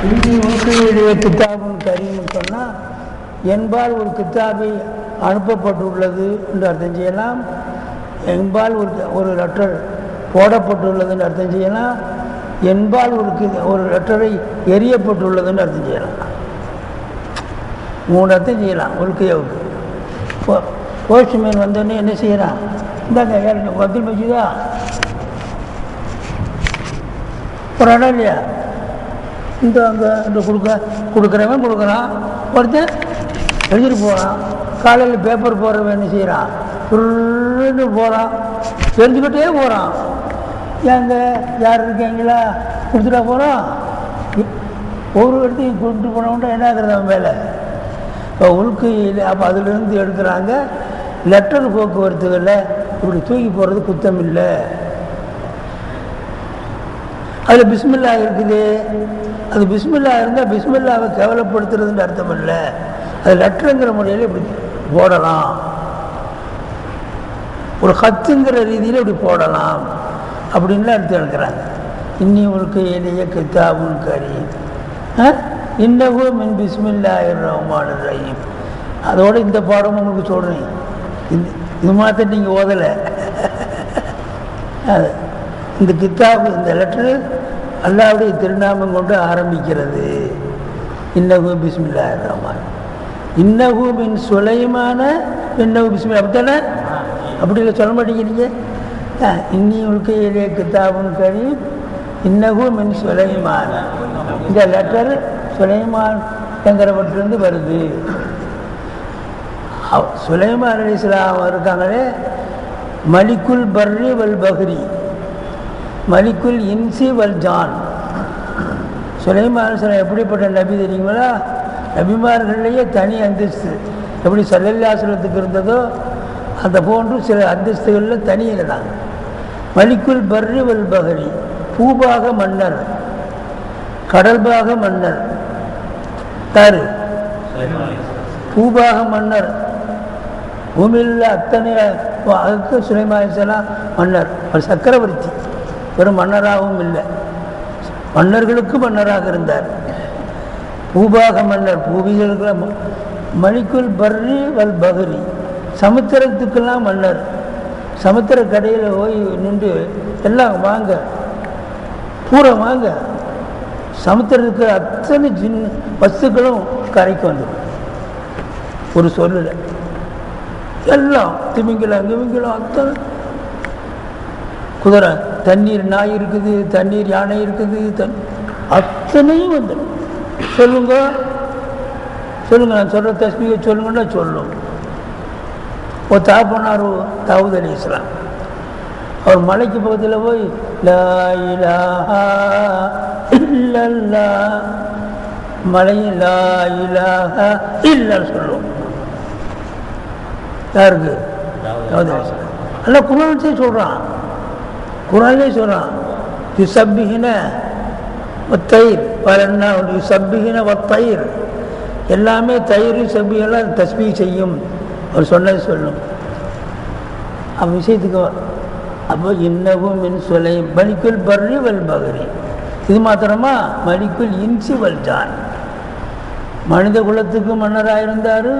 இந்தி உருக்கையுடைய கித்தாபும் கரீம்னு சொன்னால் என்பால் ஒரு கித்தாபை அனுப்பப்பட்டுள்ளது என்று அர்த்தம் செய்யலாம். என்பால் ஒரு லெட்டர் போடப்பட்டுள்ளதுன்னு அர்த்தம் செய்யலாம். என்பால் ஒரு லெட்டரை எரியப்பட்டுள்ளதுன்னு அர்த்தம் செய்யலாம். 3 அர்த்தம் செய்யலாம். உருக்கையாவுக்கு போஸ்ட்மேன் வந்தோடனே என்ன செய்யறான்? இந்தாங்க யாருங்க அப்துல் மஜீதா ஒரு இடம் இல்லையா, இந்த அங்கே இந்த கொடுக்குறவன் கொடுக்குறான். ஒருத்தன் எழுதிட்டு போகிறான். காலையில் பேப்பர் போடுறவன் என்ன செய்கிறான்? ஃபுல்லுன்னு போகிறான், தெரிஞ்சுக்கிட்டே போகிறான். ஏங்க யார் இருக்கீங்களா கொடுத்துட்டா போகிறான். ஒரு இடத்தையும் கொண்டு போனவன்ட்டு என்ன ஆகுறது அவன் மேலே? இப்போ உள்கு அப்போ அதிலிருந்து எடுக்கிறாங்க. லெட்டர் போக்குவரத்துகளில் இப்படி தூக்கி போகிறது குத்தம் இல்லை. அதில் பிஸ்மில்லா இருக்குது. அது பிஸ்மில்லா இருந்தால் பிஸ்மில்லாவை கேவலப்படுத்துறதுன்னு அர்த்தம் இல்லை. அது லெட்டருங்கிற முறையில் இப்படி போடலாம், ஒரு ஹத்துங்கிற ரீதியில் இப்படி போடலாம் அப்படின்லாம் எடுத்து எடுக்கிறாங்க. இன்னி உனக்கு எளிய கித்தாபுன் கரீம் இன்னகு மின் பிஸ்மில்லாஹிர் ரஹ்மானிர் ரஹீம். அதோட இந்த பாடம் உங்களுக்கு சொல்கிறேன். இது மாத்திரம் நீங்கள் ஓதலை. இந்த கித்தாபு இந்த லெட்டரு அல்லாஹ்வுடைய திருநாமம் கொண்டு ஆரம்பிக்கிறது. இன்னகு பிஸ்மில்லாஹிர் ரஹ்மான் இன்னகு மின் சுலைமான இன்னகு பிஸ்மில்லா அப்படித்தானே? அப்படி இல்லை சொல்ல மாட்டேங்கிறீங்க. இன்னி உனக்கு எளிய கித்தாபுன் கரீம் இன்னகு மின் சுலைமான. இந்த லெட்டர் சுலைமான் என்கிறவற்றிலிருந்து வருது. சுலைமான் அலைஹிஸ்ஸலாம் இருக்காங்களே, மலிக்குல் பர்ரி வல் பஹ்ரி மலிக்குல் இன்சி வல் ஜான். சுலைமான் அலைஹிஸ்ஸலாம் எப்படிப்பட்ட நபி தெரியுங்களா? நபிமார்கள்லேயே தனி அந்தஸ்து. எப்படி ஸல்லல்லாஹு அலைஹி வஸல்லத்துக்கு இருந்ததோ அந்த போன்று சில அந்தஸ்துகளில் தனி இருந்தாங்க. மலிக்குல் பர்ரி வல் பஹ்ரி, பூபாக மன்னர், கடல்பாக மன்னர். யாரு? பூபாக மன்னர். பூமியில் அத்தனை அதுக்கு சுலைமான் அலைஹிஸ்ஸலாம் மன்னர், ஒரு சக்கரவர்த்தி. வெறும் மன்னராகவும் இல்லை, மன்னர்களுக்கு மன்னராக இருந்தார். பூபாக மன்னர், பூவிகளுக்கு. மலிக்குல் பர்ரி வல் பஹ்ரி, சமுத்திரத்துக்கெல்லாம் மன்னர். சமுத்திர கடையில் போய் நின்று எல்லாம் வாங்க பூரா வாங்க, சமுத்திரத்துக்கு அத்தனை வஸ்துக்களும் கரைக்கு வந்துடும். ஒரு சொல்லல எல்லாம் திமிங்கலம் கிமிங்கலம் அத்தனை, குதிரை, தண்ணீர் நாய் இருக்குது, தண்ணீர் யானை இருக்குது, அத்தனையும் வந்துடும். சொல்லுங்க சொல்லுங்க, நான் சொல்கிற தஸ்பீகை சொல்லுங்கன்னா சொல்லும். ஒரு தாப்பனார் தாவூத் அலைஹிஸ்ஸலாம், அவர் மலைக்கு பக்கத்தில் போய் லா இலாஹா இல்லல்லாஹ், மலையில் லா இலாஹா இல்லன்னு சொல்லுவோம். யாருக்கு? தாவூத் அலைஹிஸ்ஸலாம். அல்ல குர்ஆன்லே சொல்கிறான், குர்ஆன்லே சொல்கிறான். யுஸப்பிஹுன வத்தயிர் பலன்னா யுஸப்பிஹுன வத்தயிர், எல்லாமே தயிர் சப்பியெல்லாம் தஸ்பீஹ் செய்யும். அவர் சொன்னது சொல்லும். விஷயத்துக்கு அப்போ இன்னகும் மின் சுலை மலிக்குல் பர்ரி வல் பஹ்ரி. இது மாத்திரமா? மலிக்குல் இன்சி வல் ஜான், மனித குலத்துக்கு மன்னராக இருந்தார்,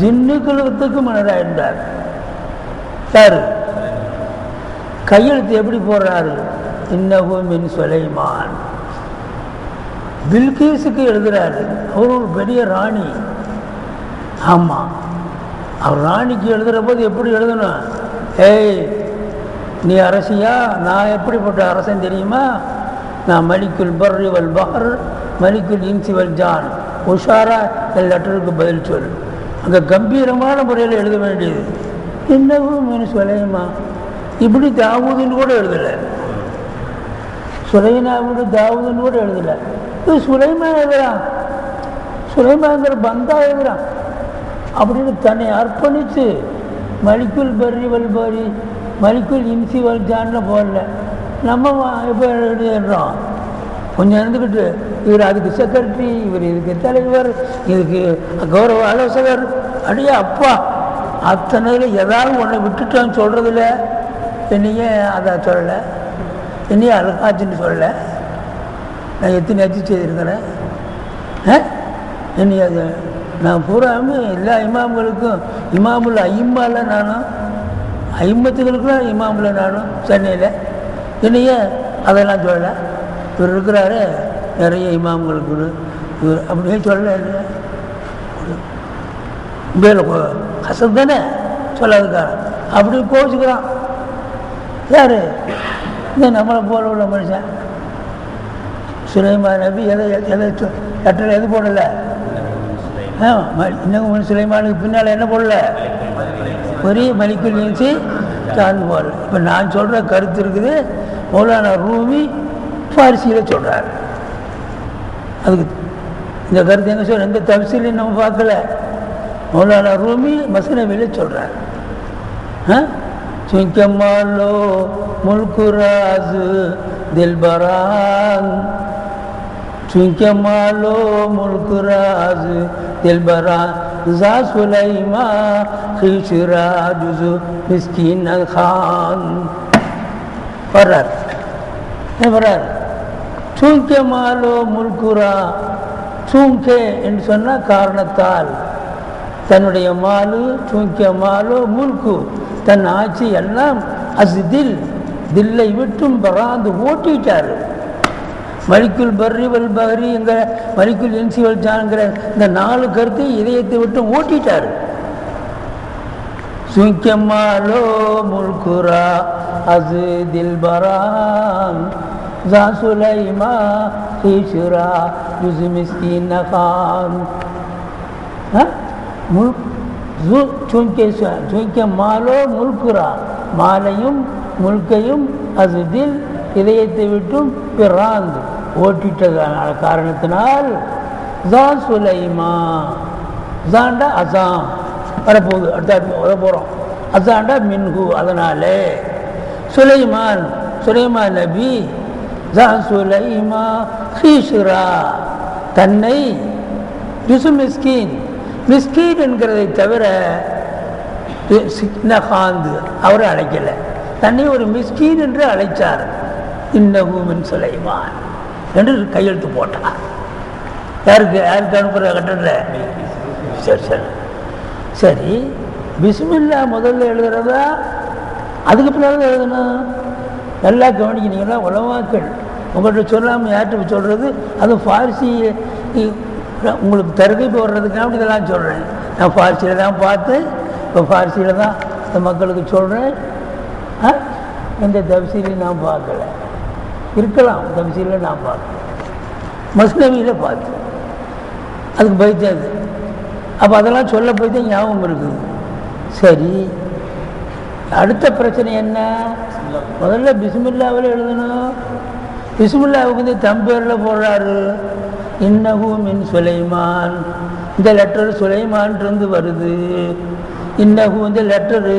ஜின்னு குலத்துக்கு மன்னராக இருந்தார். யாரு? கையெழுத்து எப்படி போடுறாரு? இன்னகும் மின் சுலைமான். பில்கீஸுக்கு எழுதுறாரு. அவர் ஒரு பெரிய ராணி. ஆமாம், அவர் ராணிக்கு எழுதுகிற போது எப்படி எழுதணும்? ஏய் நீ அரசியா? நான் எப்படிப்பட்ட அரசன் தெரியுமா? நான் மலிக்குல் பர்ரி வல் பஹர் மலிக்குல் இன்சி வல் ஜான். உஷாரா என் லெட்டருக்கு பதில் சொல். அங்கே கம்பீரமான முறையில் எழுத வேண்டியது. இன்னமும் மீன் சுலைமா. இப்படி தாவூதுன்னு கூட எழுதலை, சுலைனாவோட தாவூதுன்னு கூட எழுதலை. இது சுலைமான் எழுதுறான், சுலைமாங்கிற பந்தா எழுதுறான் அப்படின்னு தன்னை அர்ப்பணித்து மலிக்குல் பர்ரி வல் பஹ்ரி மலிக்குல் இன்சி வல் ஜான்னு போடல. நம்ம இப்போ எழுதுறோம் கொஞ்சம் இருந்துக்கிட்டு, இவர் அதுக்கு செக்ரட்டரி, இவர் இதுக்கு தலைவர், இதுக்கு கௌரவ ஆலோசகர். அடியா அப்பா, அத்தனையில் ஏதாவது ஒன்றை விட்டுட்டோன்னு சொல்கிறதில்ல. என்னையே அதை சொல்லலை, என்னையே அல்ஹாஜின்னு சொல்லலை. நான் எத்தனை அஜி செய்திருக்கிறேன். என்னைய அது நான் பூராமே எல்லா இமாம்களுக்கும் இமாமுல் ஐம்மால நானும் ஐம்பத்துகளுக்கும் இமாமுல நானும் சென்னையில் என்னைய அதெல்லாம் சொல்லலை. இவர் இருக்கிறாரு நிறைய இமாம்களுக்கு இவர் அப்படியே சொல்லலை. வேலை கசம் தானே சொல்லாதுக்கார அப்படி கோச்சுக்கிறான். யார் இந்த நம்மளை போல உள்ள மனுஷன் சுலைமான் நபி எதை லெட்டரில் எது போடலை? இன்னும் சுலைமானுக்கு பின்னால் என்ன போடல? ஒரே மலிக்குல் இன்சி சார்ந்து போடல. இப்போ நான் சொல்கிற கருத்து இருக்குது, மௌலானா ரூமி ஃபாரிசியில் சொல்கிறார். அதுக்கு இந்த கருத்து எங்கே சொல்ற எந்த தப்சீலையும் நம்ம பார்க்கல. மௌலானா ரூமி மஸ்னவியில் சொல்கிறார். சுங்கமாலோ முல்குராஸ் தில்பரான் சுங்கமாலோ முல்குராஸ் தில்பரான் ஜா சுலைமா ஹிஷ்ரா ஜுசு மிஸ்கின் கான் வர்றார். வர்றார் சுங்கமாலோ முல்குரா. சூங்கே என்று சொன்னால் காரணத்தால் தன்னுடைய மாலு சூங்கிய மாலோ முல்கு தன் ஆட்சி எல்லாம் அசிதில் தில்லை விட்டும் பராந்து ஓட்டிட்டார். மலிக்குல் பர்ரி வல் பஹரி என்கிற மலிக்குல் இன்சி வல் ஜான்கிற இந்த 4 கருத்தை இதயத்தை விட்டு ஓட்டிட்டார். சுங்கமாலோ முல்குரா அசு தில் பரான் ஜா சுலைமா ஹிஷ்ரா ஜுஸ் மிஸ்கின் கான். மாலோ முல்குரா மாலையும் முல்கையும் அசுதில் இதயத்தை விட்டும் பிராந்து ஓட்டிட்டதான காரணத்தினால் ஜா சுலைமா ஜாண்டா அசாம் வரப்போகுது. அடுத்த வர போகிறோம். அசாண்டா மின்ஹு அதனாலே சுலைமான் நபி ஜா சுலைமா ஹீஷ்ரா தன்னை யுசு மிஸ்கின் மிஸ்கீன் என்கிறதை தவிர சிக்னகாந்து அவரை அழைக்கலை. தன்னை ஒரு மிஸ்கீன் என்று அழைச்சார். இன்னஹு மின் சுலைமான் என்று கையெழுத்து போட்டார். யாருக்கு அனுப்புகிற கட்டத்தில்? சரி பிஸ்மில்லா முதல்ல எழுதுறதா அதுக்கு பின்னால் எழுதணும்? நல்லா கவனிக்கிறீங்களா? உலமாக்கள் உங்கள்கிட்ட சொல்லாமல் யார்கிட்ட சொல்கிறது? அதுவும் ஃபார்சி உங்களுக்கு தருகை வர்றதுக்காக இதெல்லாம் சொல்கிறேன். நான் ஃபார்சியில் தான் பார்த்தேன், இப்போ ஃபார்சியில் தான் இந்த மக்களுக்கு சொல்கிறேன். எந்த தப்சீலையும் நான் பார்க்கல. இருக்கலாம் தப்சீலில் நான் பார்த்தேன், மஸ்னவியில் பார்த்தேன். அதுக்கு பைத்தாது. அப்போ அதெல்லாம் சொல்ல போய் தான் ஞாபகம் இருக்குது. சரி, அடுத்த பிரச்சனை என்ன? முதல்ல பிஸ்மில்லாவில் எழுதணும். பிஸ்மில்லாவுக்கு வந்து தம்பேரில் போடுறாரு. இன்னஹு மின் சுலைமான். இந்த லெட்டர் சுலைமான்ட்டு வருது. இன்னஹு இந்த லெட்டரு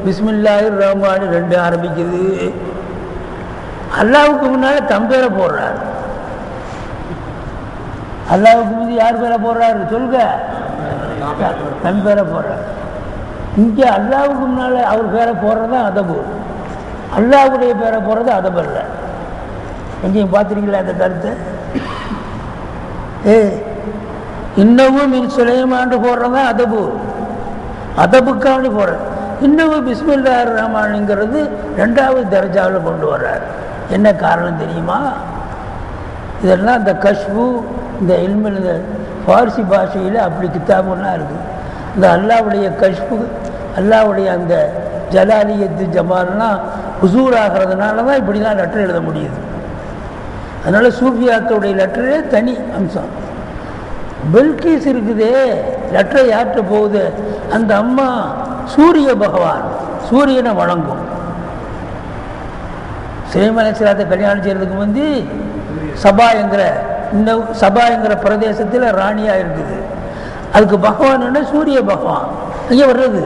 பிஸ்மில்லாஹிர் ரஹ்மான் 2 ஆரம்பிக்குது. அல்லாவுக்கு முன்னால் தம்பேரை போடுறாரு. அல்லாவுக்கு முந்தி யார் பேரை போடுறாரு சொல்லுங்க? தன் பேரை போடுறாரு. இங்கே அல்லாவுக்கு முன்னால் அவர் பேரை போடுறது தான் அதபு. அல்லாவுடைய பேரை போடுறது அதபு இல்லை. எங்கேயும் பார்த்துருக்கீங்களா அந்த கருத்தை? இன்னமும் மின் சுலைமான்னு போடுறதா அதபு. அதபுக்காண்டி போடுற. இன்னமும் பிஸ்மில்லாஹிர் ரஹ்மான்ங்கிறது 2வது தரஜாவில் கொண்டு வர்றார். என்ன காரணம் தெரியுமா? இதெல்லாம் இந்த கஷ்பு இந்த இல்மில் இந்த ஃபார்சி பாஷையில் அப்படி கித்தாபுலாம் இருக்குது. இந்த அல்லாவுடைய கஷ்பு அல்லாவுடைய அந்த ஜலாலியத்து ஜமால்லாம் ஹுசூர் ஆகிறதுனால தான் இப்படி தான் லெட்டர் எழுத முடியுது. அதனால் சூஃபியாக்களுடைய லெட்டரே தனி அம்சம். பில்கீஸ் இருக்குதே, லெட்டர் யார்கிட்ட போகுது? அந்த அம்மா சூரிய பகவான், சூரியனை வணங்கும். சுலைமான் அலைஹிஸ்ஸலாத்தை கல்யாணம் செய்கிறதுக்கு வந்து சபா என்கிற பிரதேசத்தில் ராணியாக இருக்குது. அதுக்கு பகவான் சூரிய பகவான் அங்கே வர்றது.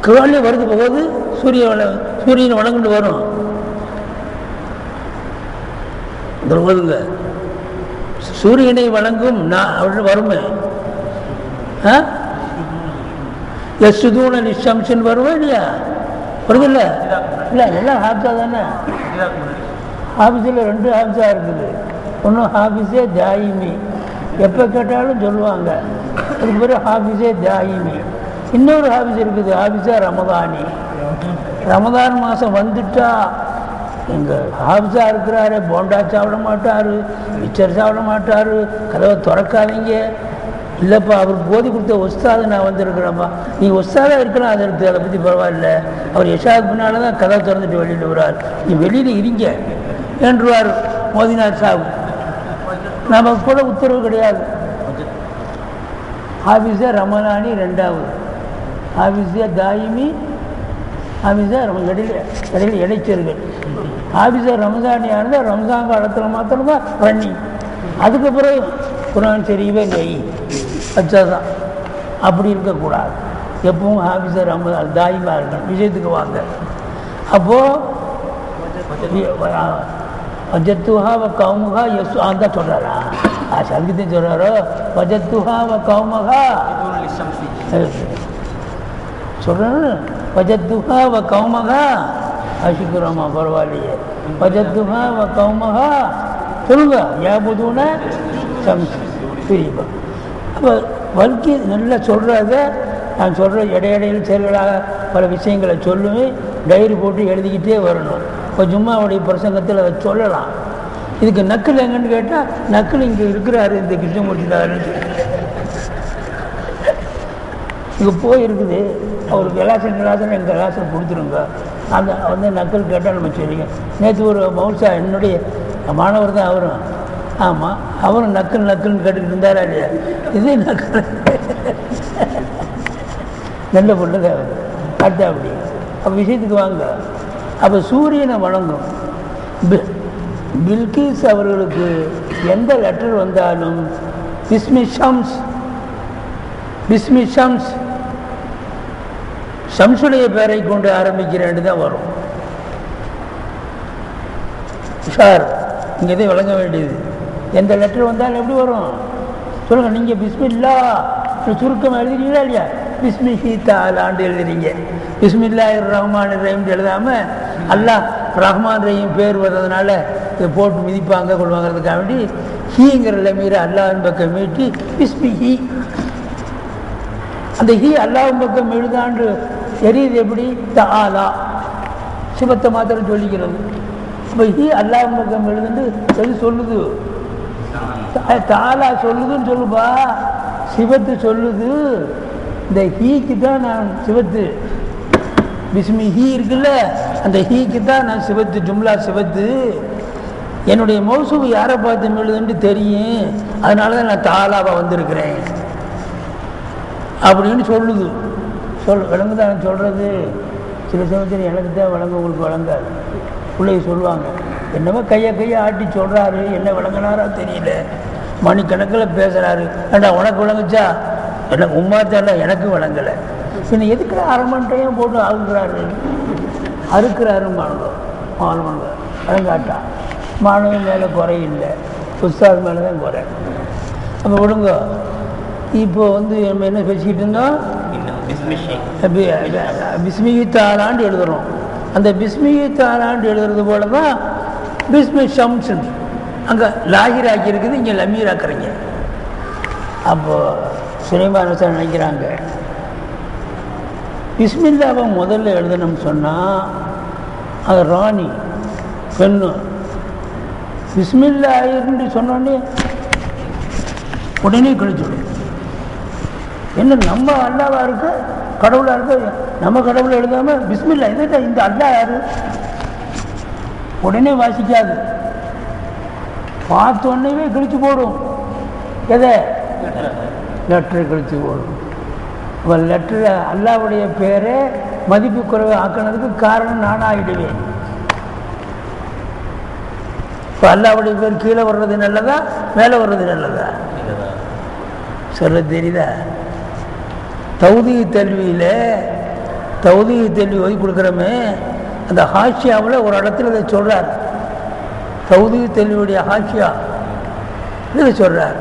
கிழாலே வருது போகுது சூரியனை வணங்கிட்டு வரும். ஓதுங்க, சூரியனை வணங்கும் நான் வருமே. எஸ்துதூன நிஷம்சன் வருவேன் இல்லையா? வருது இல்லை? இல்லை எல்லாம் ஹாப்ஸா தானே. ஹாஃபிஸில் 2 ஹாஃபிஸாக இருக்குது. ஒன்று ஹாஃபிஸே தாயிமி, எப்போ கேட்டாலும் சொல்லுவாங்க. அதுக்கு பிறகு ஹாஃபிஸே தாயிமி. இன்னொரு ஹாஃபிஸ் இருக்குது, ஹாஃபிஸா ரமதானி. ரமதான் மாதம் வந்துட்டா எங்கள் ஹாஃபிஸாக இருக்கிறாரு, போண்டா சாப்பிட மாட்டார், மிச்சர் சாப்பிட மாட்டார், கதவை திறக்காதீங்க. இல்லைப்பா அவருக்கு போதி கொடுத்த ஒஸ்தாது நான் வந்திருக்கிறேன்ப்பா. நீ ஒஸ்தாதாக இருக்கலாம், அதை எடுத்து அதை பற்றி பரவாயில்ல. அவர் யஷாவுக்கு பின்னால் தான் கதவை திறந்துட்டு வெளியில் வர்றார். நீ வெளியில் இருங்க என்றுவார் மோதினார் சாஹிப். நமக்கு கூட உத்தரவு கிடையாது. ஹாஃபிஸா ரமலானி ரெண்டாவது, ஹாஃபிஸா தாயிமி, ஹாஃபிஸா இடையில இடைச்சர்கள். ஹாஃபிஸா ரமதானியாக இருந்தால் ரம்ஜான் காலத்தில் மாத்திரம்தான் ரன்னிங். அதுக்கு பிறகு குரான் ஷரீஃபை நெய் வச்சாதான். அப்படி இருக்கக்கூடாது. எப்பவும் ஹாஃபிஸா ரமதான் தாயிமாக இருக்கணும். விஷயத்துக்கு வாங்க. அப்போது வஜத்துஹா வ கௌமுகா எஸ் அந்த சொல்கிறாரா சங்கீதம் சொல்கிறாரோ வஜத்துஹா வ கௌமுகா சொல்கிறேன்னு வஜத்துஹா வ கௌமுகா அஷுக்குரமா பரவாயில்லையே. வஜத்துஹா வ கௌமுகா சொல்லுங்க யாபுதூன சம்சி பிரிப்பா. அப்போ வாழ்க்கை நல்லா சொல்கிறத நான் சொல்கிற இடையிடையில் செயல்களாக பல விஷயங்களை சொல்லுவேன். டைரி போட்டு எழுதிக்கிட்டே வரணும். இப்போ ஜும்மாவுடைய பிரசங்கத்தில் அதை சொல்லலாம். இதுக்கு நக்கல் எங்கன்னு கேட்டால் நக்கல் இங்கே இருக்கிறாரு இந்த கிருஷ்ணமூர்த்திதாரு இங்கே போயிருக்குது. அவருக்கு கலாசன் எங்கள் கலாசன் கொடுத்துருங்க. அந்த வந்து நக்கல் கேட்டால் நம்ம சொல்லிங்க. நேற்று ஒரு மவுசா என்னுடைய மாணவர் தான் அவரும். ஆமாம் அவரும் நக்கல்னு கேட்டுக்கிட்டு இருந்தாரா இல்லையா? இதே நக்கல் நல்ல பொண்ணுங்க அடுத்த அப்படி. அப்போ விஷயத்துக்கு வாங்க. அப்போ சூரியனை வணங்கும். பில்கிஸ் அவர்களுக்கு எந்த லெட்டர் வந்தாலும் பிஸ்மி ஷம்ஸ் ஷம்சுடைய பேரை கொண்டு ஆரம்பிக்கிறேன்னு தான் வரும். சார் இங்கே தான் வழங்க வேண்டியது. எந்த லெட்டர் வந்தாலும் எப்படி வரும் சொல்லுங்கள். நீங்கள் பிஸ்மில்லா சுருக்கம் எழுதுறீங்களா இல்லையா? பிஸ்மிஹி தஆலான்னு எழுதுறீங்க. பிஸ்மில்லாஹிர் ரஹ்மானிர் ரஹீம் எழுதாமல் அல்லாஹ் ரஹ்மான் ரஹீம் பேர் வர்றதுனால இதை போட்டு மிதிப்பாங்க கொள்வாங்கிறதுக்காக வேண்டி ஹீங்கிற லமீர அல்லாஹின் பக்கம் மீட்டி பிஸ்மிஹி. அந்த ஹீ அல்லாஹின் பக்கம் எழுதாண்டு தெரியுது. எப்படி? தஆலா சிவத்தை மாத்திரம் சொல்லிக்கிறது. இப்போ ஹீ அல்லாஹின் பக்கம் எழுதுண்டு எது சொல்லுது? தஆலா சொல்லுதுன்னு சொல்லுப்பா. சிவத்து சொல்லுது. இந்த ஹீக்கு தான் நான் சிவத்து. பிஸ்மி ஹீ இருக்குல்ல, அந்த ஹீக்கு தான் நான் சிவத்து. ஜும்லா சிவத்து. என்னுடைய மௌசூப் யாரை பார்த்து எழுதுன்னு தெரியும். அதனால தான் நான் தாலாவாக வந்திருக்கிறேன் அப்படின்னு சொல்லுது. விளங்கு தான் சொல்கிறது. சில சமயத்தில் எனக்கு தான் விளங்க, உங்களுக்கு விளங்காது. பிள்ளைங்க சொல்லுவாங்க என்னமோ கையை ஆட்டி சொல்கிறாரு, என்ன விளங்கினாரா தெரியல, மணிக்கணக்கில் பேசுகிறாரு. ஏண்டா உனக்கு விளங்குச்சா? எனக்கு உமா தெரியல, எனக்கு விளங்கலை. பின்ன எதுக்கு அரை மணி டைம் போட்டு அறுக்கிறாரு மாணவங்க விளங்காட்டா. மாணவன் மேலே குறையில்லை, உஸ்தாது மேலே தான் குறை. அப்போ விடுங்க. இப்போ வந்து நம்ம என்ன பேசிக்கிட்டு இருந்தோம்? பிஸ்மிஹி தஆலான்னு எழுதுகிறோம். அந்த பிஸ்மிஹி தஆலான்னு எழுதுறது போல தான் பிஸ்மி ஷம்ஸ் அங்கே லாகிர் ஆக்கியிருக்குது, இங்கே லமீர் ஆக்குறீங்க. அப்போது சுலைமான் சார் நினைக்கிறாங்க பிஸ்மில்லாவை முதல்ல எழுதணும்னு சொன்னால் அது ராணி பெண்ணு. பிஸ்மில்லாஹின்னு சொன்னோடனே உடனே கழிச்சுடும். என்ன நம்ம அல்லாவா இருக்கு, கடவுளாக இருக்கு, நம்ம கடவுளை எழுதாமல் பிஸ்மில்லா எதுக்கு இந்த அல்லா யாரு உடனே வாசிக்காது. பார்த்தோன்னே கிழிச்சு போடும். எதை? லெட்டரை கிழிச்சு போடும். இப்போ லெட்டரை அல்லாவுடைய பேரை மதிப்பு குறைவு ஆக்கினதுக்கு காரணம் நானாக ஆகிடுவேன். இப்போ அல்லாவுடைய பேர் கீழே வர்றது நல்லதா மேலே வர்றது நல்லதா சொல்ல தெரியுதா? தௌதீத் கல்வியில் ஓதி கொடுக்குறோமே, அந்த ஹாஷியாவில் ஒரு இடத்துல இதை சொல்கிறார். தௌதீத் கல்வியுடைய ஹாஷியா இதை சொல்கிறார்.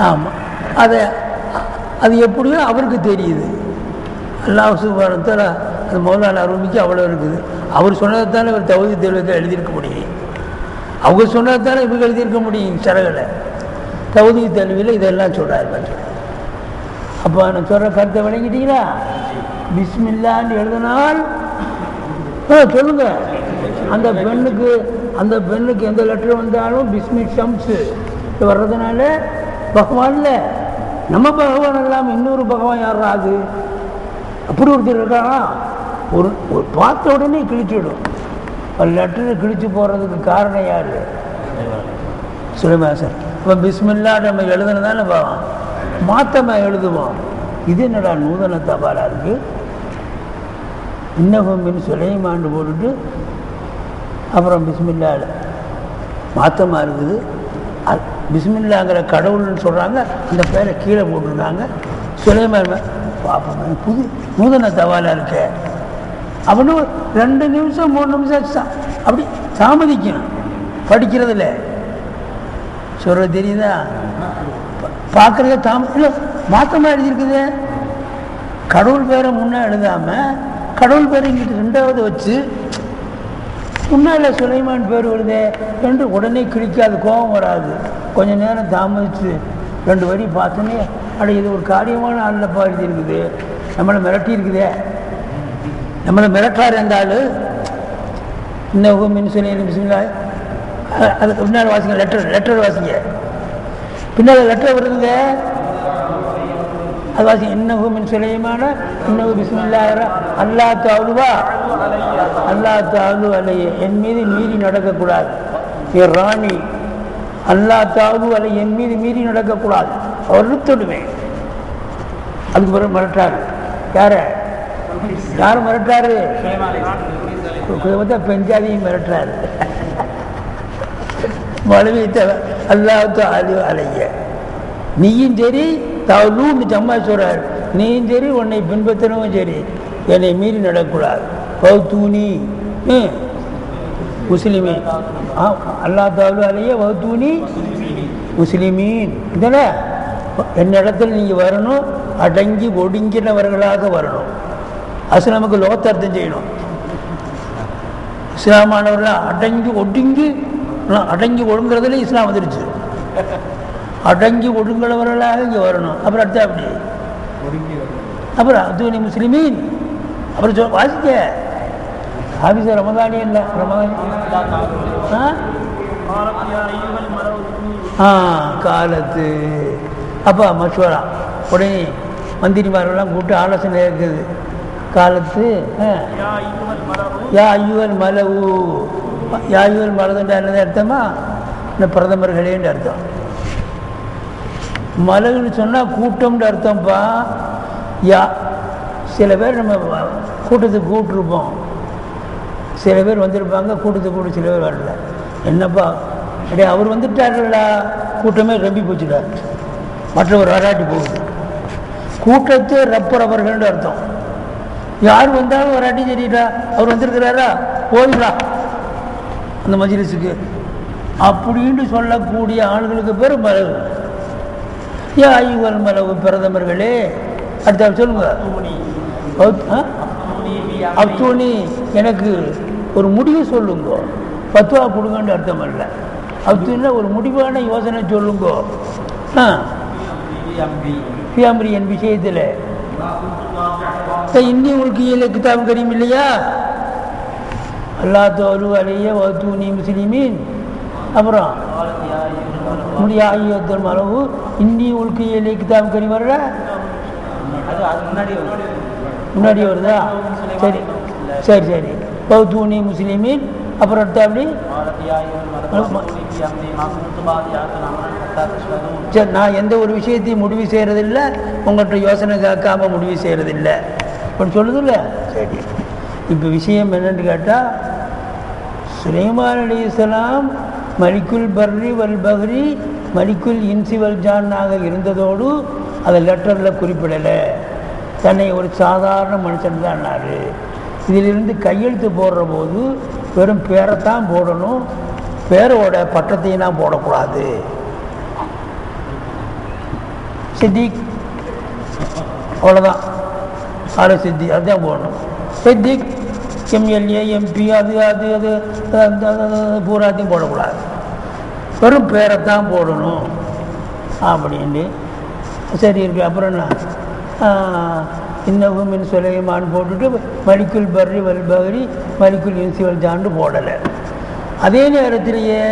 ஆமாம், அது எப்படியோ அவருக்கு தெரியுது. அல்லாஹ் சுப்ஹானஹு வ தஆலா அது மௌலானா ரூமிக்கு அவ்வளோ இருக்குது. அவர் சொன்னதைத்தானே இவர் தௌஹீத் தெளிவுக்கு எழுதியிருக்க முடியும். அவங்க சொன்னதைத்தானே இவங்க எழுதியிருக்க முடியும். சரகளை தௌதி தல்வியில் இதெல்லாம் சொல்கிறார். அப்போ நான் சொல்கிற கருத்தை விளங்கிட்டீங்களா? பிஸ்மில்லான்னு எழுதினால் சொல்லுங்க, அந்த பெண்ணுக்கு எந்த லெட்டர் வந்தாலும் பிஸ்மி ஷம்ஸு வர்றதுனால பகவான்ல நம்ம பகவான் இல்லாமல் இன்னொரு பகவான் யாராது? அப்படி ஒருத்தர் இருக்கானா? ஒரு பார்த்த உடனே கிழிச்சிடும். ஒரு லெட்டரை கிழிச்சு போகிறதுக்கு காரணம் யார்? சுலைமான் சார். இப்போ பிஸ்மில்லா நம்ம எழுதுனதானே பாவம், மாத்தமா எழுதுவோம். இது என்னடா நூதன தபாலாக இருக்குது. இன்னமின் சுலைமான் போட்டுட்டு அப்புறம் பிஸ்மில்லாவில் மாத்தமாக இருக்குது. பிஸ்மில்லாங்கிற கடவுள்னு சொல்கிறாங்க, அந்த பேரை கீழே போட்டிருந்தாங்க. சுலைமான் பார்ப்போம், புது நூதன தபாலாக இருக்கு. அப்படின்னு 2 நிமிஷம் 3 நிமிஷம் அப்படி தாமதிக்கணும் படிக்கிறதுல. சொல்ற தெரியுதா? பார்க்குறத இல்லை மாற்றமாக எழுதியிருக்குது. கடவுள் பேரை முன்னே எழுதாமல் கடவுள் பேரை இங்கிட்டு 2வது வச்சு முன்னால் சுலைமான் பேர் வருதே என்று உடனே கிழிக்காது, கோபம் வராது. கொஞ்சம் நேரம் தாமதிச்சு 2 வரி பார்த்தோன்னே அட இது ஒரு காரியமான ஆளில் எழுதியிருக்குது, நம்மளை மிரட்டி இருக்குதே, நம்மளை மிரட்டார் இருந்தால் இன்னும் மின் சொல்லி அதுக்கு பின்னால் வாசிங்க. லெட்டர் வாசிங்க. பின்னால் லெட்டர் வருதுங்க, அது வாசிங்க. இன்னும் மின் சுலைமான இன்னும் பிஸ்மில்லா அல்லா தாவுவா அல்லா தாவு அலைய என் மீது மீறி நடக்கக்கூடாது. என் ராணி அல்லா தாவு அலை என் மீது மீறி நடக்கக்கூடாது. வருத்தொடுவேன். அதுக்கு பிறகு மிரட்டாரு. யார் மிரட்டாரு? பெஞ்சாதியும் மிரட்டாரு. மனைவி அல்லா தாவு அலைய நீயும் சரி தாவுன்னு சம்மா சொல்றாரு. நீயும் சரி உன்னை பின்பற்றவும் சரி என்னை மீறி நடக்கூடாது. வௌத்தூனி முஸ்லிமீன் அல்லா தாவு அலைய வௌத்தூனி முஸ்லிமீன். இதென்ன என்னிடத்தில் நீங்கள் வரணும், அடங்கி ஒடுங்கினவர்களாக வரணும். அஸ்லாமுக்கு லோகத்தர்த்தம் செய்யணும். இஸ்லாமானவர்கள் அடங்கி ஒடுங்கிறதுல இஸ்லாம் வந்துருச்சு. அடங்கி ஒடுங்கிறவர்களாக இங்கே வரணும். அப்புறம் அடுத்த அப்படி அப்புறம் அது முஸ்லிமீன் அப்புறம் வாசிக்க ஆபிச ரமதானி இல்லை ரமதானி காலத்து அப்பா மஷ்வரா உடனே மந்திரிமாரெல்லாம் கூப்பிட்டு ஆலோசனை இருக்குது. காலத்து யா ஐயுவல் மலவு யா ஐயுவல் மலதுன்ற என்னது அர்த்தமா? இந்த பிரதமர்களேன்னு அர்த்தம். மலகுன்னு சொன்னால் கூட்டம்னு அர்த்தம்ப்பா. சில பேர் நம்ம கூட்டத்துக்கு கூப்பிட்ருப்போம், சில பேர் வந்திருப்பாங்க, கூட்டத்துக்கு கூப்பிட்டு சில பேர் வரல. என்னப்பா அப்படியே அவர் வந்துட்டார்களா, கூட்டமே ரம்பி போச்சுட்டார், மற்றவர் வராட்டி போகுது. கூட்டத்தை ரப்பரவர்கள்னு அர்த்தம். யார் வந்தாலும் வராட்டி சரிடா, அவர் வந்திருக்கிறாரா போயிடா அந்த மஜ்லிஸுக்கு அப்படின்னு சொல்லக்கூடிய ஆளுகளுக்கு பேர் மலவு. யா ஐயுவல் மலவு பிரதமர்களே. அடுத்த சொல்லுங்க. அப்துனி எனக்கு ஒரு முடிவு சொல்லுங்க, பத்துவா கொடுங்கன்னு அர்த்தம் இல்லை. அப்துன்னா ஒரு முடிவான யோசனை சொல்லுங்க. ஃபியாம்ரி என் விஷயத்தில் இன்னி உங்களுக்கு ஈழ கிதாப் கரீம் இல்லையா? அல்லா தோலு அலைய வத்தூனி முஸ்லிமீன். அப்புறம் முடியா ஐயோத்தர் மலவு இன்னி உங்களுக்கு ஈழ கிதாப் கரீம் வர்ற முன்னாடி வருதா? சரி சரி சரி வத்தூனி முஸ்லிமீன். அப்புறம் அடுத்த அப்படி சரி நான் எந்த ஒரு விஷயத்தையும் முடிவு செய்கிறதில்லை, உங்கள்கிட்ட யோசனை கேட்காமல் முடிவு செய்கிறதில்லை அப்படின்னு சொல்லுதில்ல. சரி, இப்போ விஷயம் என்னென்னு கேட்டால், சுலைமான் அலைஹிஸ்ஸலாம் மலிக்குல் பர்ரி வல் பஹ்ரி மலிக்குல் இன்சி வல் ஜான்னாக இருந்ததோடு அதை லெட்டரில் குறிப்பிடலை. தன்னை ஒரு சாதாரண மனுஷன் தான்னாரு. இதிலிருந்து கையெழுத்து போடுற போது வெறும் பேரைத்தான் போடணும், பேரோட பட்டத்தையும் தான் போடக்கூடாது. சித்திக் அவ்வளோதான், ஆறு சித்தி அதுதான் போடணும். சித்திக் எம்எல்ஏ எம்பி அது அது அது பூராத்தையும் போடக்கூடாது, வெறும் பேரைத்தான் போடணும். அப்படின்ட்டு சரி இருக்கு. அப்புறம் என்ன இன்னமும் மின் சுலைமான் போட்டுட்டு மலிக்குல் பர்ரி வல் பஹரி மலிக்குல் இன்சி வல் ஜான்னு போடலை. அதே நேரத்திலேயே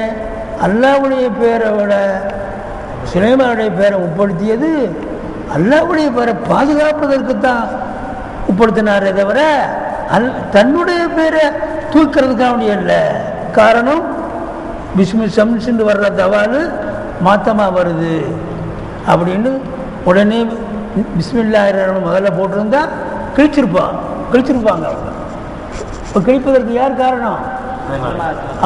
அல்லாஹ்வுடைய பேரை விட சுலைமானுடைய பேரை உட்படுத்தியது அல்லாஹ்வுடைய பேரை பாதுகாப்பதற்குத்தான் உட்படுத்தினாரே தவிர தன்னுடைய பேரை தூக்கிறதுக்காக முடியல. காரணம் பிஸ்மி சம்ஸ்ன்னு வர்ற தவால் மாத்தமாக வருது அப்படின்னு உடனே பிஸ்மில்லாஹிர் முதல்ல போட்டிருந்தா கிழிச்சிருப்பாங்க அவங்க. இப்போ கிழிப்பதற்கு யார் காரணம்?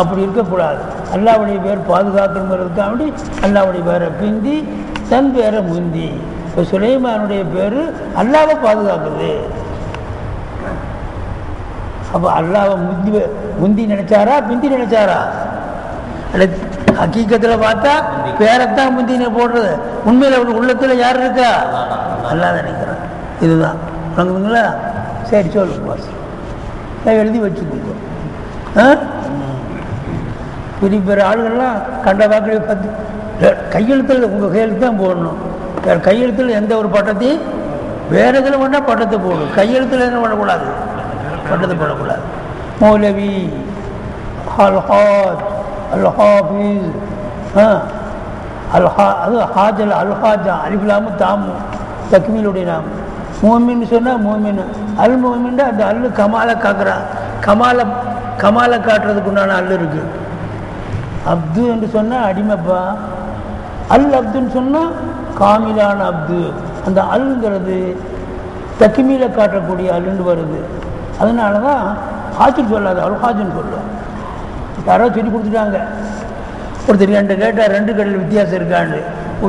அப்படி இருக்கக்கூடாது. அல்லாஹ்வுடைய பேர் பாதுகாக்கணுங்கிறதுக்காக வேண்டி அல்லாஹ்வுடைய பேரை பிந்தி தன் பேரை முந்தி. இப்போ சுலைமானுடைய பேர் அல்லாஹ்வை பாதுகாக்குது. அப்போ அல்லாஹ்வை முந்தி நினைச்சாரா பிந்தி நினைச்சாரா? ஹக்கீக்கத்தில் பார்த்தா பேரைத்தான் முந்தின போடுறது. உண்மையில் அவனுக்கு உள்ளத்தில் யார் இருக்கா? அல்லாஹ் நினைக்கிறான். இதுதான் வணங்குதுங்களா? சரி சொல்லு பாஸ், எழுதி வச்சுக்கோங்க. பெரிய பெரிய ஆளுகள்லாம் கண்ட வாக்களை பார்த்து கையெழுத்தில் உங்கள் கையெழுத்து தான் போடணும். வேறு கையெழுத்தில் எந்த ஒரு பட்டத்தையும் வேறு இதில் வேணால் பட்டத்தை போடும். கையெழுத்தில் என்ன பண்ணக்கூடாது? பட்டத்தை போடக்கூடாது. மௌலவி, அல்ஹாஜ், அல்ஹாஃபிஸ், அது ஹாஜல் அல்ஹாஜா அலிஃப்லாமு தாமு தக்மீலுடைய நாம். மோமின்னு சொன்னால் மோமின், அல் மோமின்டா அந்த அல்லு கமாலை காக்குறான். கமாலை காட்டுறதுக்கு உண்டான அல்லு இருக்குது. அப்து என்று சொன்னால் அடிமைப்பா. அல் அப்துன்னு சொன்னால் காமிலான அப்து. அந்த அல்ங்கிறது தக்மீலை காட்டக்கூடிய அல்லுன்னு வருது. அதனால தான் ஹாஜுன்னு சொல்லாது, அல்ஹாஜுன்னு சொல்லுவோம். யாரோ சொல்லி கொடுத்துட்டாங்க. ஒருத்தர் என்கிட்ட கேட்டால் 2 கடையில் வித்தியாசம் இருக்காண்டு.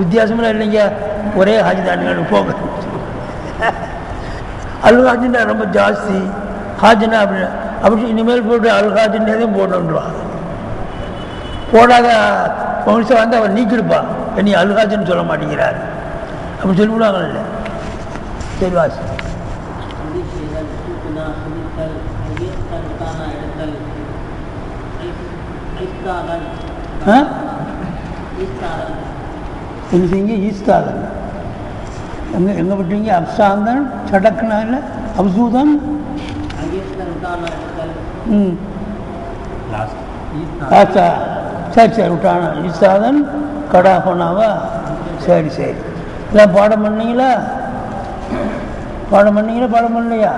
வித்தியாசமெல்லாம் இல்லைங்க, ஒரே ஹாஜ் தான் போக. அல்ஹாஜுன்னா ரொம்ப ஜாஸ்தி, ஹாஜுன்னா அப்படி இனிமேல் போட்டு அல்ஹாஜுன்னே போடணுன்றான். போடாத மனுஷன் வந்து அவர் நீக்கிடுப்பான். நீ அல்ஹாஜுன்னு சொல்ல மாட்டேங்கிறார் அப்படி சொல்லிவிடுவாங்கல்ல. சரி வாசி. என்ன செய்யுங்க? ஈஸ்தாதன் எங்கே விட்டீங்க? அப்சாந்தன் சடக்குனா இல்லை அப்சூதன். சரி சரி விட்டானா ஈஸ்தாதன் கடா போனாவா? சரி சரி. எல்லாம் பாடம் பண்ணீங்களா? பாடம் பண்ணலையா?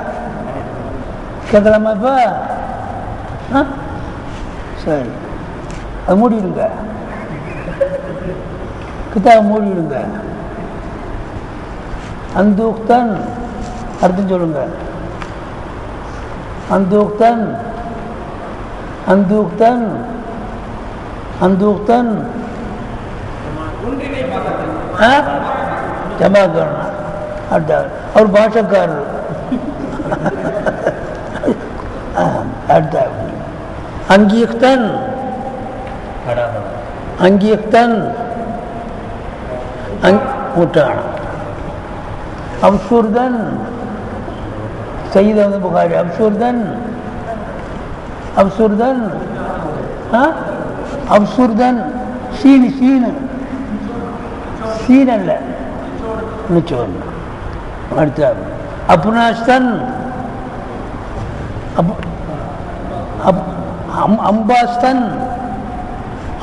கேட்கலாமா இப்போ? சரி, அது மூடிடுங்க, கிதாபை மூடிடுங்க. அந்தூக்தன் அர்த்தம் சொல்லுங்க. அந்தூக்தன் அந்தூக்தன் அந்தூக்தன் ஜமாக்காரனா? அவர் பாஷக்காரர். அங்கீக்தன் அங்கீக்தன் ஊட்டான அப்சூர்தன் சையீத் புகாரி. அப்சூர்தன் அப்சூர்தன் அப்சூர்தன் சீனு சீனு சீனல்ல நிச்சயம். அடுத்த அப்னாஸ்தன் அம்பாஸ்தன்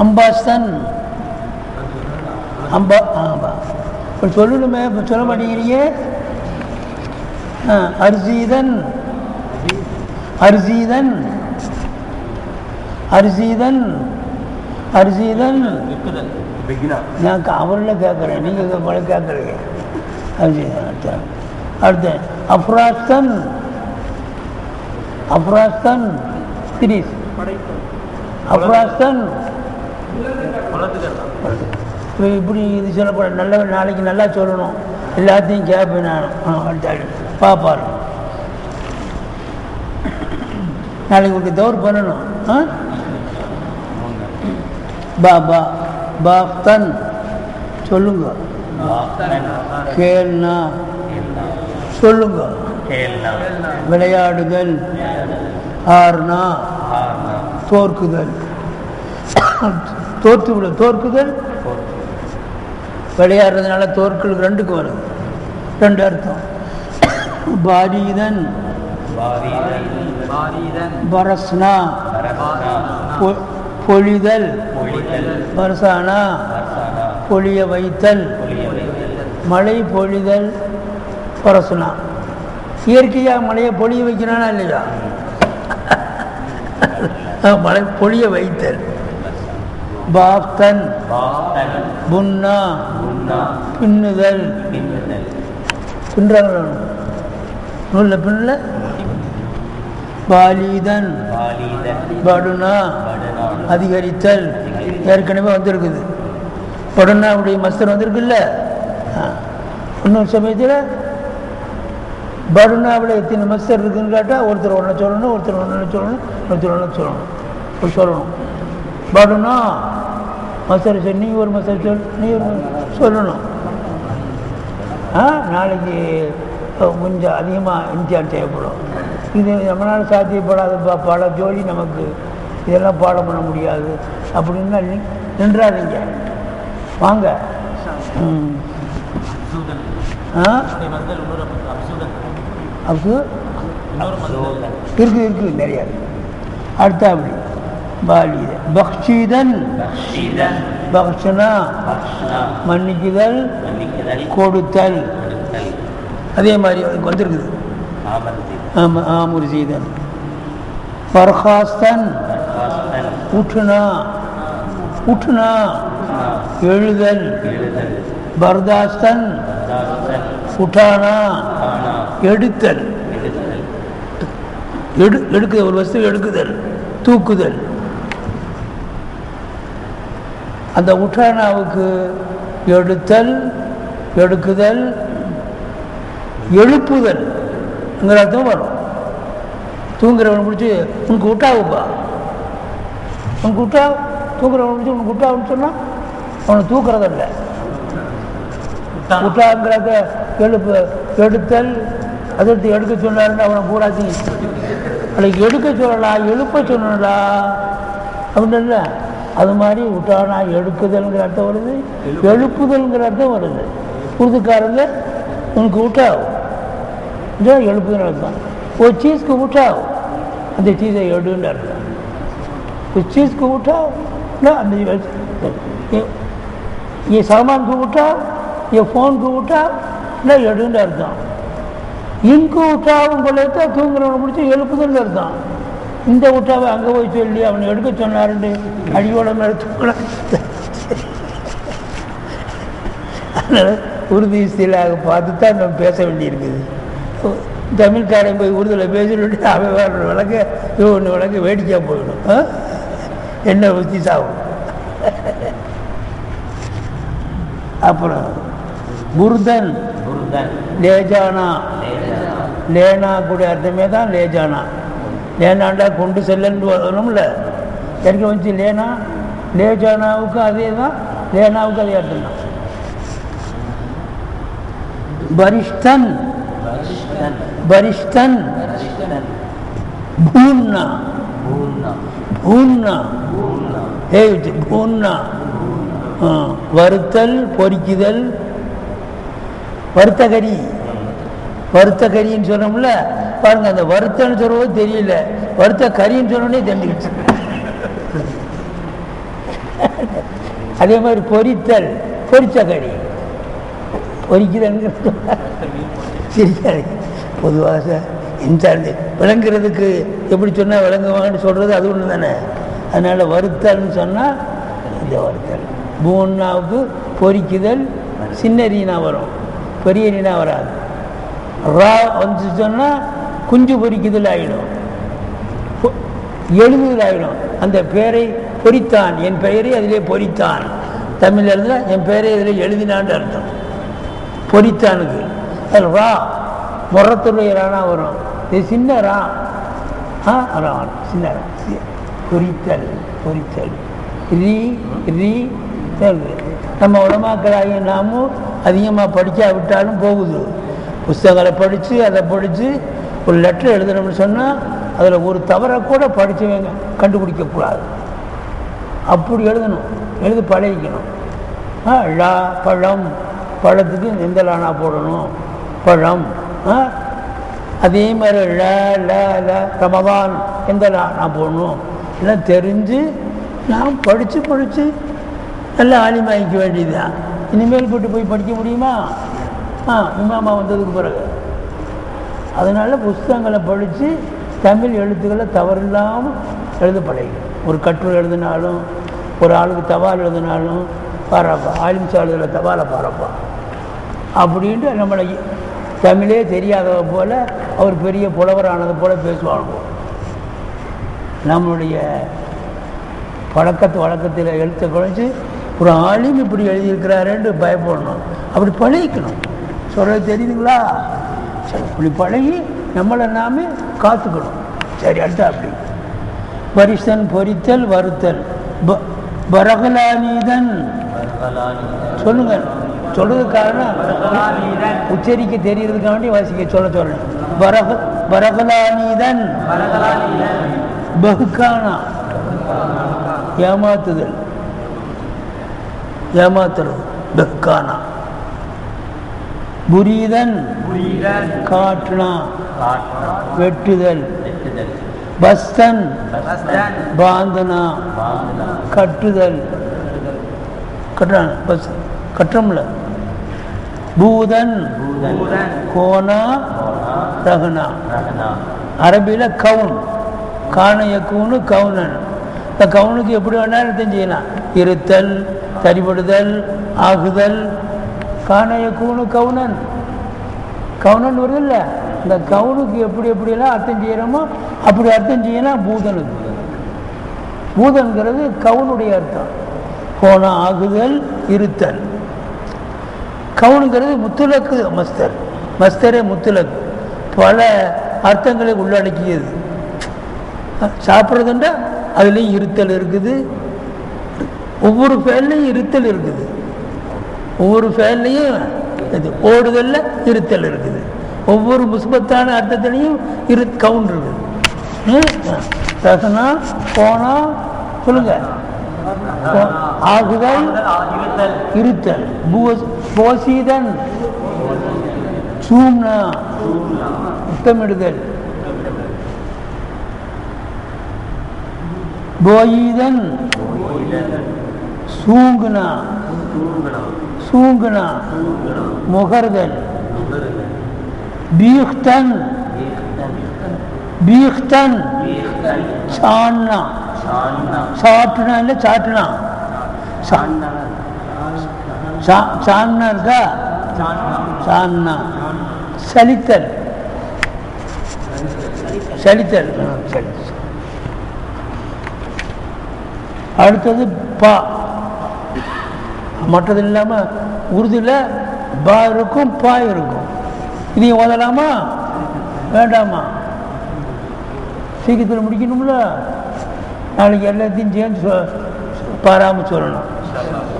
அம்பாஸ்தன் அம்பா சொல்லணுமே, சொல்ல மாட்டேங்கிறீங்க. அர்ஜீதன் அர்ஜீதன் அர்ஜீதன் அர்ஜீதன் நான் அவரில் கேட்குறேன், நீங்கள் மழை கேட்குறீங்க. அர்ஜீதன். அடுத்து அப்ராஸ்தன் அப்ராஸ்தன் திரீஸ் அப்ராஸ்தன். இப்படி இது சொல்லப்பட நல்ல நாளைக்கு நல்லா சொல்லணும். எல்லாத்தையும் கேட்பேன் நான். பாப்பாரு நாளைக்கு உங்களுக்கு தவறு பண்ணணும். பாபா பாப்தன் சொல்லுங்க. கேள்னா சொல்லுங்க. விளையாடுதல். ஆர்னா தோற்குதல். தோற்றுவிட தோற்குதல் விளையாடுறதுனால தோற்களுக்கு ரெண்டுக்கும் வருது, ரெண்டு அர்த்தம். பாரீதன் பரஸ்னா பொழிதல், பரசானா பொழிய வைத்தல், மழை பொழிதல், பரசுனா இயற்கையாக மழையை பொழிய வைக்கிறானா இல்லையா? மழை பொழிய வைத்தல். பாப்தன் புன்னா பின்னுதல், பின்றாங்க நூல்ல பின்னல. பாலீதன் படுனா அதிகரித்தல், ஏற்கனவே வந்திருக்குது. படுனாவுடைய மஸ்தர் வந்திருக்குல்ல. இன்னொரு சமயத்தில் படுனாவில் எத்தனை மஸ்தர் இருக்குன்னு கேட்டால் ஒருத்தர் ஒன்று சொல்லணும், ஒருத்தர் ஒன்று சொல்லணும், ஒருத்தர் ஒன்று சொல்லணும் சொல்லணும். படுனா மஸ்தர் சொல், நீ ஒரு மஸ்தர் சொல், நீ ஒரு சொல்லணும். நாளைக்கு கொஞ்சம் அதிகமாக இம்தியான் தேவைப்படும். இது நம்மளால் சாத்தியப்படாத பல ஜோடி நமக்கு இதெல்லாம் பாடம் பண்ண முடியாது அப்படின்னா நின்றாதீங்க, வாங்க. இருக்கு நிறைய. அடுத்த அப்படி பாலித பக்ஷிதன் பக்ஷனா மன்னிக்குதல் கொடுத்தல், அதே மாதிரி வந்திருக்குது. ஆமாம், ஆமுர்ஜீதன். பர்ஹாஸ்தன் உற்றுனா உற்றுனா எழுதல். பர்தாஸ்தன் உட்டானா எடுத்தல், எடுக்குதல், ஒரு வஸ்து எடுக்குதல், தூக்குதல். அந்த உட்டானாவுக்கு எடுத்தல், எடுக்குதல், எழுப்புதல் அர்த்தம் வரும். தூங்குறவனை பிடிச்சி உனக்கு விட்டாவுப்பா, உனக்கு விட்டா, தூங்குறவனை பிடிச்சி உனக்கு விட்டாவுன்னு சொன்னால் அவனை தூக்குறதில்லை. விட்டாங்கிறத எழுப்பு, எடுத்தல். அதற்கு எடுக்க சொன்னாருன்னு அவனை கூடாது. அதுக்கு எடுக்க சொல்லலாம், எழுப்ப சொன்னா அப்படின்னு. அது மாதிரி விட்டானா எடுக்குதல்ங்கிற அர்த்தம் வருது, எழுப்புதல்ங்கிற அர்த்தம் வருது. உருதுக்காரங்க உனக்கு விட்டாவும் எழுப்புதுன்னு அர்த்தம். ஒரு சீஸ்க்கு விட்டாவும் அந்த சீஸை எடுன்னு அர்த்தம். ஒரு சீஸ்க்கு விட்டாவும் அந்த ये सामान को उठाओ, ये फोन को उठाओ ना எடுன்னு அர்த்தம். இங்கு உட்டாவும் கொள்ளையத்தை தூங்குறவனை பிடிச்சி எழுப்புதுன்னு அர்த்தம். இந்த உட்டாவை அங்கே போய் சொல்லி அவனை எடுக்க சொன்னாருண்டு அடியோட மேலே தூக்கல. அதனால் உருது இஸ்திலாக பார்த்து தான் நம்ம பேச வேண்டியிருக்குது. தமிழ்காரன் போய் உருதில் பேசிட்டு அவன் வேற விளக்க ஒன்று விளக்க வேடிக்கையாக போயிடும். என்ன ஊற்றி சாகும். அப்புறம் புர்தன் லேஜானா, லேனா கூட அர்த்தமே தான் லேஜானா. லேனாண்டா கொண்டு செல்லன்னு வரணும்ல, எனக்கு வந்து லேனா. லேஜானாவுக்கு அதே தான், லேனாவுக்கு அதே அர்த்தம் தான். பரிஷ்டன் பரிஷ்டன் பூன்னா பூன்னா பூன்னா வறுத்தல், பொரிக்குதல். வறுத்த கறி, வறுத்த கறின்னு சொன்னோம்ல பாருங்க. அந்த வறுத்தன்னு சொல்றது தெரியல, வறுத்த கறின்னு சொன்னோடனே தெரிஞ்சுக்கிச்சு. அதே மாதிரி பொரித்தல், பொரிச்ச கறி, பொரிக்குதல்ங்கிறது சரியாது. பொதுவாக இந்த விளங்குறதுக்கு எப்படி சொன்னால் விளங்குவாங்கன்னு சொல்கிறது அது ஒன்று தானே. அதனால் வறுத்தல்னு சொன்னால் இந்த வறுத்தல். பூன்னாவுக்கு பொரிக்குதல், சின்ன ரீனா வரும், பெரிய ரீனா வராது. ரா வந்து சொன்னால் குஞ்சு பொரிக்குதல் ஆகிடும், எழுதுதல் ஆகிடும். அந்த பெயரை பொறித்தான், என் பெயரை அதிலே பொறித்தான். தமிழ் எழுதுனா என் பெயரை அதில் எழுதினான்னு அர்த்தம். பொறித்தானுக்கு அது ரா முறத்துடைய ரானா வரும். இது சின்ன ரா, சின்ன ரா. பொறித்தல், பொறித்தல். ரீ ரீ நம்ம உலமாக்களாகிய நாமும் அதிகமாக படித்தா விட்டாலும் போகுது. புஸ்தகங்களை படித்து அதை படித்து ஒரு லெட்டர் எழுதணும்னு சொன்னால் அதில் ஒரு தவறை கூட படித்தவங்க கண்டுபிடிக்கக்கூடாது. அப்படி எழுதணும், எழுதி பழகிக்கணும். லா பழம், பழத்துக்கு எந்த லானா போடணும், பழம். அதே மாதிரி ல ல ல ரமதான் எந்த லானா போடணும் எல்லாம் தெரிஞ்சு நாம் படித்து நல்லா ஆலிமாய்க்க வேண்டியதுதான். இனிமேல் போய் படிக்க முடியுமா? இமாமா வந்ததுக்கு பிறகு. அதனால் புஸ்தகங்களை படித்து தமிழ் எழுத்துக்களை தவறில்லாமல் எழுத பழகிடும். ஒரு கட்டுரை எழுதினாலும், ஒரு ஆளுக்கு தபால் எழுதினாலும் பாராப்பா, ஆலிம் சாலுதில் தபாலை பாராப்பா அப்படின்ட்டு நம்மளை தமிழே தெரியாதவ போல் அவர் பெரிய புலவரானது போல் பேசுவாங்க. நம்மளுடைய வழக்கத்தில் எழுத்த குறைச்சி ஒரு ஆலிம் இப்படி எழுதியிருக்கிறாருன்னு பயப்படணும். அப்படி பழகிக்கணும். சொல்கிறது தெரியுதுங்களா? சரி, இப்படி பழகி நம்மளை நாமே காத்துக்கணும். சரி, அடுத்த அப்படி பரிசன் பொரித்தல் வருத்தல் பரகலானீதன் சொல்லுங்க. சொல்றது காரணம் உச்சரிக்க தெரியறதுக்காக வேண்டி வாசிக்க சொல்லணும். பரகலானீதன் பகுக்கானா ஏமாத்துதல், ஏமாத்துறது பகுக்கானா. புரீதன் காட்டுனா வெட்டுதல். பஸ்தன் பாந்தனா கட்டுதல், கட்டுறம்ல. பூதன் கோனா ரகனா. அரபியில் கவுன், காணையக்கூனு கவுனன். இந்த கவுனுக்கு எப்படி வேணாலும் செய்யலாம். இருத்தல், தரிபடுதல், ஆகுதல். காணையக்கூனு கவுனன், கவுனன் வருது இல்லை? இந்த கவுனுக்கு எப்படியெல்லாம் அர்த்தம் செய்யணுமோ அப்படி அர்த்தம் செய்யலாம் பூதனுக்கு. பூதன்கிறது கவுனுடைய அர்த்தம். கோணா ஆகுதல், இருத்தல். கவுனுங்கிறது முத்துலக்கு மஸ்தர். மஸ்தரே முத்துலக்கு, பல அர்த்தங்களை உள்ளடக்கியது. சாப்பிட்றதுண்டா அதுலேயும் இருத்தல் இருக்குது. ஒவ்வொரு ஃபேன்லையும் இருத்தல் இருக்குது. ஒவ்வொரு ஃபேன்லையும் இது ஓடுதல்ல இருத்தல் இருக்குது. ஒவ்வொரு முஸ்பத்தான அர்த்தத்திலையும் கவுன் இருக்குது. ரசனா கோணா சொல்லுங்க. ஆகுதல் இருத்தல். போசீதன் சூம்னா முத்தமிடுதல். போயீதன் சூங்குனா சூங்குனா முகர்தல். பீக்தன் பீக்தன் சான்னா சாட்டுனா இல்லை சாட்டுனா சான்னா இருக்கா? சான்னா சலித்தல் சலித்தல். அடுத்தது பா. மற்றது இல்லாமல் உருதுல பா இருக்கும், பா இருக்கும். இதையும் ஓதலாமா வேண்டாமா? சீக்கிரத்தில் முடிக்கணும்ல. நாளைக்கு எல்லாத்தையும் சேர்ந்து பாராமல் சொல்லணும்.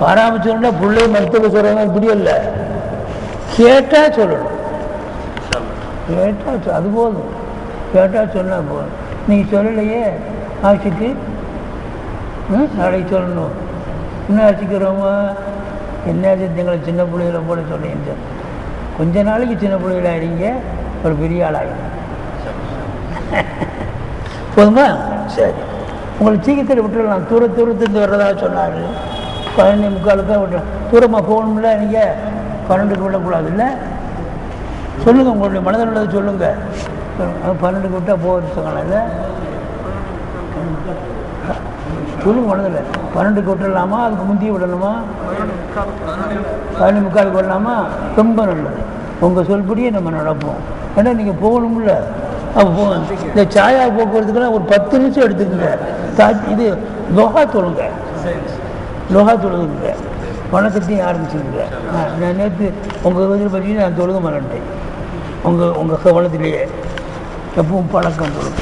பாராமல் சொல்லணும்னா பிள்ளை மருத்துவ சொல்கிறாங்க இப்படி இல்லை, கேட்டால் சொல்லணும். கேட்டால் அது போதும். கேட்டால் சொன்னால் போதும். நீங்கள் சொல்லலையே ஆட்சிக்கு, நாளைக்கு சொல்லணும். இன்னும் ஆட்சிக்கிறோமா என்ன எங்களை சின்ன பிள்ளைகளை போல சொல்லுங்க. கொஞ்ச நாளைக்கு சின்ன பிள்ளைகளாக இருங்க, ஒரு பெரிய ஆளாகிடும். போதுமா? சரி, உங்களை சீக்கிரத்தில் விட்டுடலாம். தூரத்துலேருந்து வர்றதாக சொன்னார். 12:45 விட்டுலாம். தூரமாக போகணும்ல, நீங்கள் 12க்கு விடக்கூடாது இல்லை? சொல்லுங்கள், உங்களுடைய மனதில் உள்ளது சொல்லுங்கள். 12க்கு விட்டால் போகிறது சொன்னால இல்லை சொல்லுங்க. மனதில் 12க்கு விட்டுடலாமா, அதுக்கு முந்தைய விடணுமா? 12:45 விடலாமா? ரொம்ப நல்லது. உங்கள் சொல்படியே நம்ம நடப்போம். ஏன்னா நீங்கள் போகணும்ல. அப்போ இந்த சாயா போக்குவரத்துக்கெல்லாம் ஒரு 10 நிமிஷம் எடுத்துக்கோங்க. இது லோகா தொழுங்க, லோகா தொழுகுங்க. வணக்கத்தையும் ஆரம்பிச்சுங்க. நான் நேற்று உங்கள் இதில் பற்றி நான் தொழுக மாட்டேன். உங்கள் கவனத்திலேயே எப்பவும் பழக்கம் தொழுங்க.